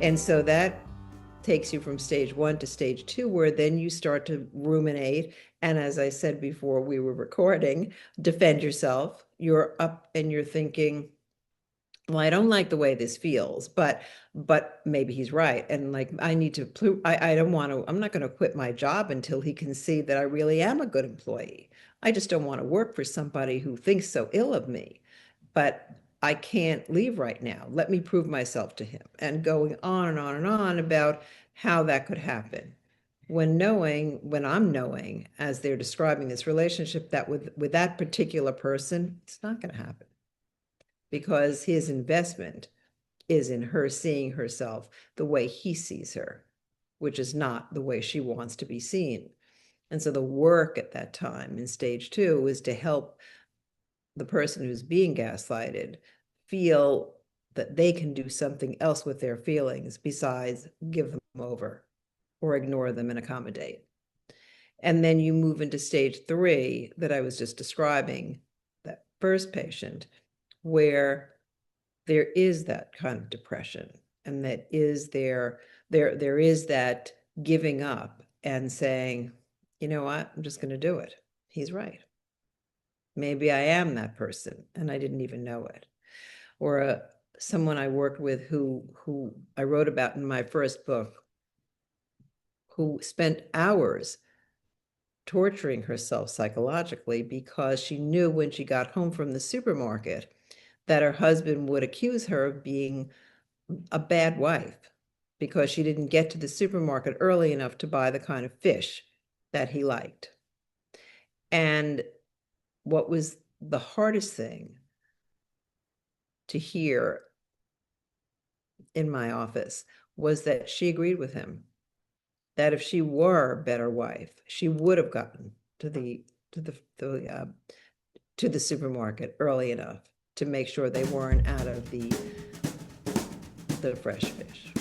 And so that takes you from stage one to stage two, where then you start to ruminate. And as I said before we were recording, defend yourself. You're up and you're thinking, well, I don't like the way this feels, but maybe he's right. And like, I need to prove, I don't want to, I'm not going to quit my job until he can see that I really am a good employee. I just don't want to work for somebody who thinks so ill of me. But I can't leave right now. Let me prove myself to him. And going on and on and on about how that could happen. When I'm knowing, as they're describing this relationship, that with that particular person, it's not going to happen because his investment is in her seeing herself the way he sees her, which is not the way she wants to be seen. And so the work at that time in stage two is to help the person who's being gaslighted feel that they can do something else with their feelings besides give them over or ignore them and accommodate. And then you move into stage three that I was just describing, that first patient, where there is that kind of depression, and that is there is that giving up and saying, you know what, I'm just going to do it. He's right. Maybe I am that person and I didn't even know it. Or someone I worked with who I wrote about in my first book, who spent hours torturing herself psychologically because she knew when she got home from the supermarket that her husband would accuse her of being a bad wife because she didn't get to the supermarket early enough to buy the kind of fish that he liked. And what was the hardest thing to hear in my office was that she agreed with him, that if she were a better wife, she would have gotten to the supermarket early enough to make sure they weren't out of the fresh fish.